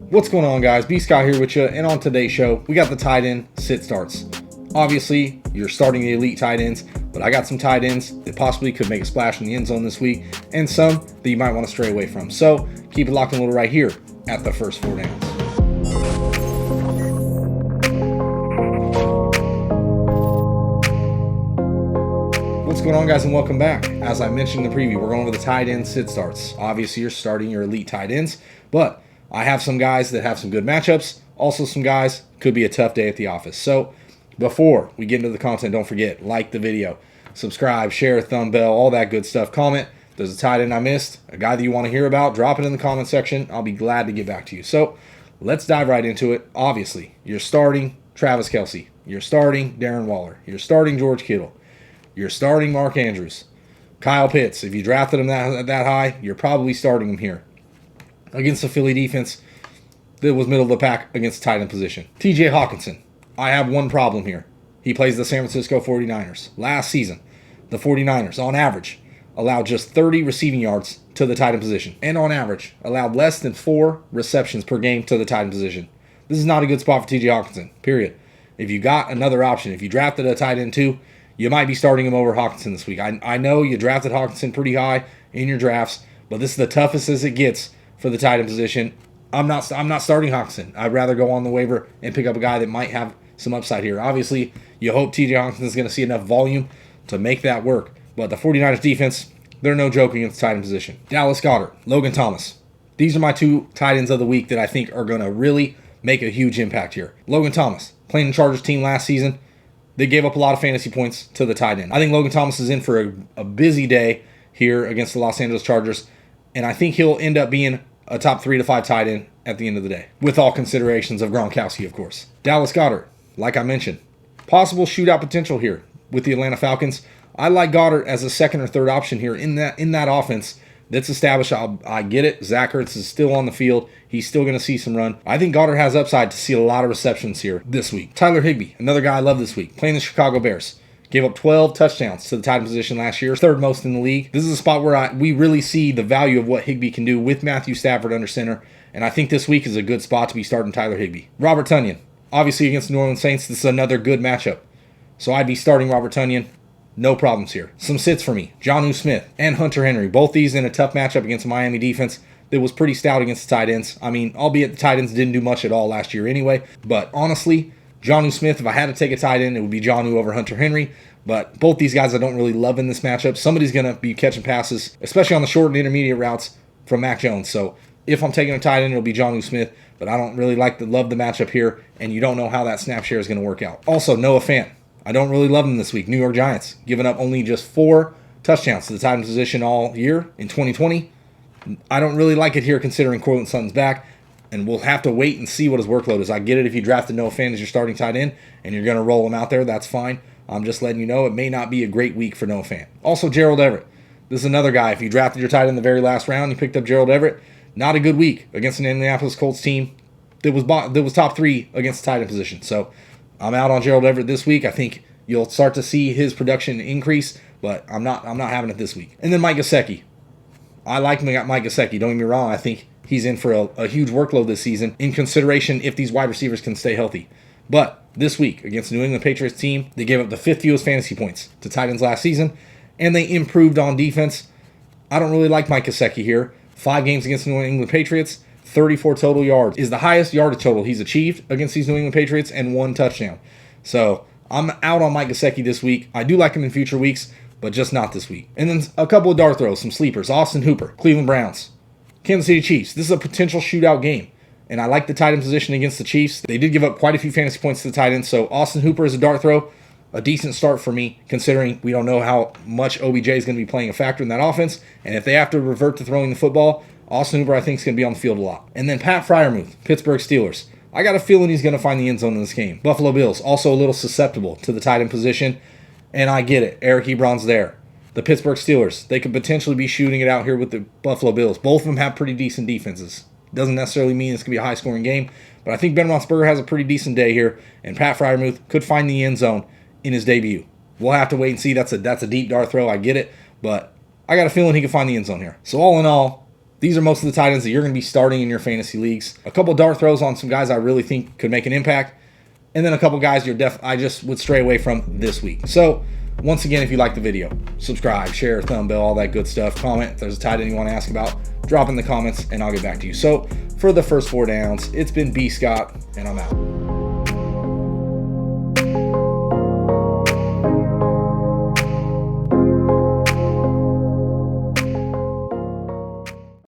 What's going on, guys? B Scott here with you, and on today's show, we got the tight end sit starts. Obviously, you're starting the elite tight ends, but I got some tight ends that possibly could make a splash in the end zone this week, and some that you might want to stray away from. So keep it locked and loaded right here at the first 4 downs. What's going on, guys, and welcome back. As I mentioned in the preview, we're going over the tight end sit starts. Obviously, you're starting your elite tight ends, but I have some guys that have some good matchups. Also, some guys could be a tough day at the office. So before we get into the content, don't forget, like the video, subscribe, share, thumb bell, all that good stuff. Comment. If there's a tight end I missed, a guy that you want to hear about, drop it in the comment section. I'll be glad to get back to you. So let's dive right into it. Obviously, you're starting Travis Kelce. You're starting Darren Waller. You're starting George Kittle. You're starting Mark Andrews. Kyle Pitts, if you drafted him that high, you're probably starting him here against the Philly defense that was middle of the pack against the tight end position. TJ Hawkinson, I have one problem here. He plays the San Francisco 49ers. Last season, the 49ers, on average, allowed just 30 receiving yards to the tight end position, and on average, allowed less than 4 receptions per game to the tight end position. This is not a good spot for TJ Hawkinson, period. If you got another option, if you drafted a tight end too, you might be starting him over Hawkinson this week. I know you drafted Hawkinson pretty high in your drafts, but this is the toughest as it gets for the tight end position. I'm not starting Hawkinson. I'd rather go on the waiver and pick up a guy that might have some upside here. Obviously, you hope TJ Hawkinson is going to see enough volume to make that work. But the 49ers defense, they're no joke against the tight end position. Dallas Goedert, Logan Thomas. These are my 2 tight ends of the week that I think are going to really make a huge impact here. Logan Thomas, playing the Chargers team last season, they gave up a lot of fantasy points to the tight end. I think Logan Thomas is in for a busy day here against the Los Angeles Chargers, and I think he'll end up being a top 3 to 5 tight end at the end of the day, with all considerations of Gronkowski, of course. Dallas Goedert, like I mentioned, possible shootout potential here with the Atlanta Falcons. I like Goddard as a second or third option here in that offense that's established. I get it. Zach Ertz is still on the field. He's still going to see some run. I think Goddard has upside to see a lot of receptions here this week. Tyler Higbee, another guy I love this week, playing the Chicago Bears. Gave up 12 touchdowns to the tight end position last year, 3rd most in the league. This is a spot where we really see the value of what Higbee can do with Matthew Stafford under center, and I think this week is a good spot to be starting Tyler Higbee. Robert Tonyan, obviously against the New Orleans Saints, this is another good matchup. So I'd be starting Robert Tonyan. No problems here. Some sits for me. Jonnu Smith and Hunter Henry. Both these in a tough matchup against a Miami defense that was pretty stout against the tight ends. I mean, albeit the tight ends didn't do much at all last year anyway. But honestly, Jonnu Smith, if I had to take a tight end, it would be Jonnu over Hunter Henry. But both these guys I don't really love in this matchup. Somebody's going to be catching passes, especially on the short and intermediate routes from Mac Jones. So if I'm taking a tight end, it'll be Jonnu Smith. But I don't really love the matchup here, and you don't know how that snap share is going to work out. Also, Noah Fant. I don't really love them this week. New York Giants giving up only just 4 touchdowns to the tight end position all year in 2020. I don't really like it here considering Courtland Sutton's back, and we'll have to wait and see what his workload is. I get it if you drafted Noah Fant as your starting tight end and you're going to roll him out there, that's fine. I'm just letting you know it may not be a great week for Noah Fant. Also, Gerald Everett. This is another guy. If you drafted your tight end in the very last round, you picked up Gerald Everett. Not a good week against an Indianapolis Colts team that was top 3 against the tight end position. So I'm out on Gerald Everett this week. I think you'll start to see his production increase, but I'm not having it this week. And then Mike Gesicki. I like Mike Gesicki. Don't get me wrong. I think he's in for a huge workload this season in consideration if these wide receivers can stay healthy. But this week against the New England Patriots team, they gave up the 5th fewest fantasy points to tight ends last season, and they improved on defense. I don't really like Mike Gesicki here. 5 games against the New England Patriots, 34 total yards is the highest yardage total he's achieved against these New England Patriots, and 1 touchdown. So I'm out on Mike Gesicki this week. I do like him in future weeks, but just not this week. And then a couple of dart throws, some sleepers. Austin Hooper, Cleveland Browns, Kansas City Chiefs. This is a potential shootout game, and I like the tight end position against the Chiefs. They did give up quite a few fantasy points to the tight end, so Austin Hooper is a dart throw. A decent start for me, considering we don't know how much OBJ is going to be playing a factor in that offense. And if they have to revert to throwing the football, Austin Hooper, I think, is going to be on the field a lot. And then Pat Freiermuth, Pittsburgh Steelers. I got a feeling he's going to find the end zone in this game. Buffalo Bills, also a little susceptible to the tight end position. And I get it. Eric Ebron's there. The Pittsburgh Steelers, they could potentially be shooting it out here with the Buffalo Bills. Both of them have pretty decent defenses. Doesn't necessarily mean it's going to be a high-scoring game. But I think Ben Roethlisberger has a pretty decent day here. And Pat Freiermuth could find the end zone in his debut. We'll have to wait and see. That's a deep dart throw. I get it. But I got a feeling he can find the end zone here. So all in all, These are most of the tight ends that you're going to be starting in your fantasy leagues. A couple dart throws on some guys I really think could make an impact, and then a couple guys I just would stray away from this week. So once again, if you like the video, subscribe, share, thumb bell, all that good stuff. Comment if there's a tight end you want to ask about. Drop in the comments, and I'll get back to you. So for the first 4 downs, it's been B. Scott, and I'm out.